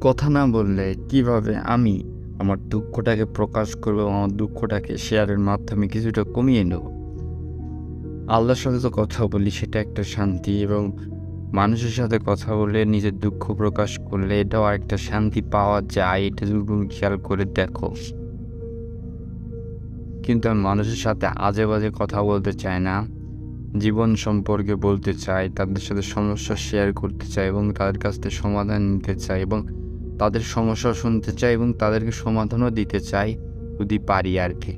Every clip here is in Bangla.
কথা না বললে কিভাবে আমি আমার দুঃখটাকে প্রকাশ করব, আমার দুঃখটাকে শেয়ারের মাধ্যমে কিছুটা কমিয়ে নেব? আল্লাহর সাথে তো কথা বলি, সেটা একটা শান্তি, এবং মানুষের সাথে কথা বলে নিজের দুঃখ প্রকাশ করলে এটাও একটা শান্তি পাওয়া যায়। এটা যদি তুমি খেয়াল করে দেখো। কিন্তু আমি মানুষের সাথে আজে বাজে কথা বলতে চাই না। জীবন সম্পর্কে বলতে চাই, তাদের সাথে সমস্যা শেয়ার করতে চাই এবং তাদের কাছ থেকে সমাধান নিতে চাই এবং তাদের সমস্যা শুনতে চাই এবং তাদেরকে সমাধানও দিতে চাই যদি পারি আর কি।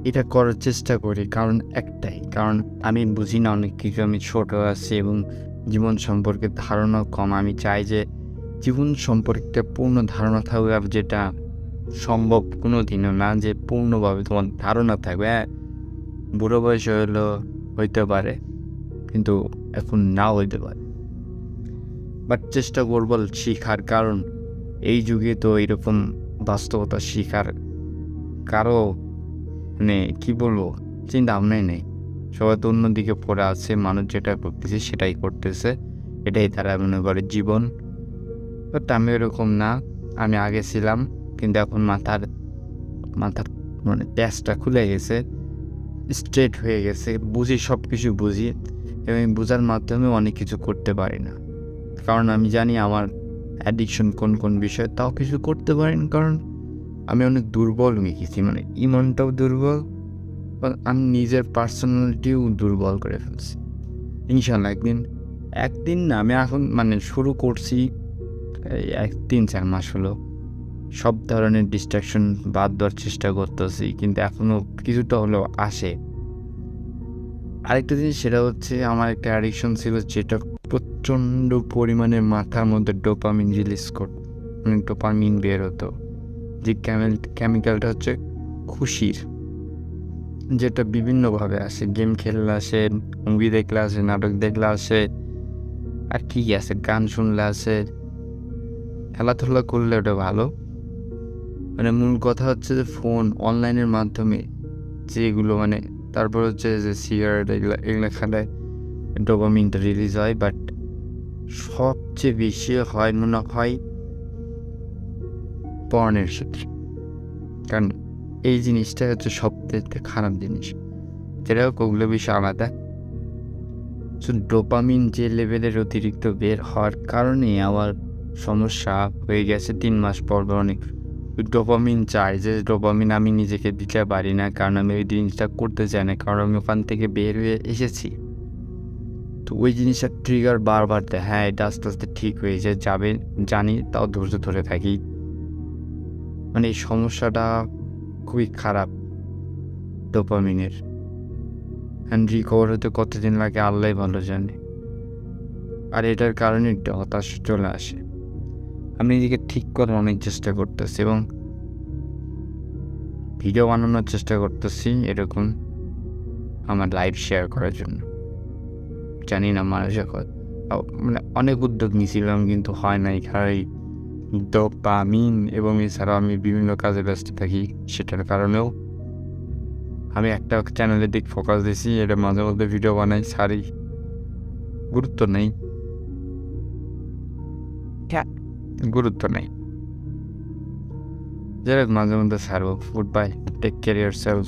এটা করার চেষ্টা করি কারণ একটাই, কারণ আমি বুঝি না অনেক কিছু, আমি ছোট আছি এবং জীবন সম্পর্কে ধারণা কম। আমি চাই যে জীবন সম্পর্কে পূর্ণ ধারণা থাকবে, আর যেটা সম্ভব কোনো দিনও না যে পূর্ণভাবে তোমার ধারণা থাকবে। হ্যাঁ, বুড়ো বয়সে হইতে পারে, কিন্তু এখন নাও হইতে পারে। বাট চেষ্টা করবো শিখার, কারণ এই যুগে তো এরকম বাস্তবতা শিখার কারো মানে কি বলবো চিন্তা ভাবনাই নেই। সবাই তো অন্যদিকে পড়ে আছে, মানুষ যেটা করতেছে সেটাই করতেছে, এটাই তারা মনে করে জীবন। বাট আমি এরকম না। আমি আগে ছিলাম, কিন্তু এখন মাথার মাথার মানে প্যাচটা খুলে গেছে, স্ট্রেট হয়ে গেছে, বুঝি, সব কিছু বুঝি এবং বোঝার মাধ্যমে অনেক কিছু করতে পারি না। কারণ আমি জানি আমার অ্যাডিকশন কোন কোন বিষয়ে, তাও কিছু করতে পারি না কারণ আমি অনেক দুর্বল হয়ে গেছি, মানে ইমনটাও দুর্বল, আমি নিজের পার্সোনালিটিও দুর্বল করে ফেলছি। ইনশাল্লাহ একদিন না, আমি এখন মানে শুরু করছি এই 3-4 মাস হলো সব ধরনের ডিস্ট্রাকশন বাদ দেওয়ার চেষ্টা করতেছি, কিন্তু এখনও কিছুটা হলেও আসে। আরেকটা জিনিস, সেটা হচ্ছে আমার একটা অ্যাডিকশন ছিল যেটা প্রচণ্ড পরিমাণে মাথার মধ্যে ডোপামিন রিলিজ করত, মানে ডোপামিন বের হতো, যে কেমিক্যালটা হচ্ছে খুশির, যেটা বিভিন্নভাবে আসে। গেম খেললে আসে, মুভি দেখলে আসে, নাটক দেখলে আসে, আর কি আছে, গান শুনলে আসে, খেলাধুলা করলে ওটা ভালো। মানে মূল কথা হচ্ছে যে ফোন অনলাইনের মাধ্যমে যেগুলো মানে, তারপর হচ্ছে যে সিগারেট এগুলো খেলে ডোপামিনটা রিলিজ হয়। বাট সবচেয়ে বেশি হয় মনে হয় পর্নের ক্ষেত্রে, কারণ এই জিনিসটা হচ্ছে সবথেকে খারাপ জিনিস। যেটা হোক, ওগুলো বিষয় আলাদা। ডোপামিন যে লেভেলের অতিরিক্ত বের হওয়ার কারণে আমার সমস্যা হয়ে গেছে 3 মাস পর অনেক ডোপামিন চাই, যে ডোপামিন আমি নিজেকে দিতে পারি না, কারণ আমি ওই জিনিসটা করতে চাই না, কারণ আমি ওখান থেকে বের হয়ে এসেছি। তো ওই জিনিসটা ট্রিগার বারবার দেয়। হ্যাঁ, এটা আস্তে আস্তে ঠিক হয়ে যাবে জানি, তাও ধৈর্য ধরে থাকি। মানে এই সমস্যাটা খুবই খারাপ ডোপামিনের, অ্যান্ড রিকভার হতে কতদিন লাগে আল্লাহই ভালো জানে। আর এটার কারণে একটা হতাশা চলে আসে। আমি নিজেকে ঠিক করার অনেক চেষ্টা করতেছি এবং ভিডিও বানানোর চেষ্টা করতেছি এরকম আমার লাইফ শেয়ার করার জন্য। জানি না মানুষ এখন মানে অনেক উদ্যোগ নিয়েছিলাম, কিন্তু হয় নাই, খালি ডোপামিন, এবং এছাড়াও আমি বিভিন্ন কাজে ব্যস্ত থাকি, সেটার কারণেও আমি একটা চ্যানেলের দিক ফোকাস দিয়েছি। এটা মাঝে মধ্যে ভিডিও বানাই, ছাড়ি, গুরুত্ব নেই, গুরুত্ব নেই, যাই হোক মাঝে মধ্যে ছাড়বো। Good bye, take care yourself.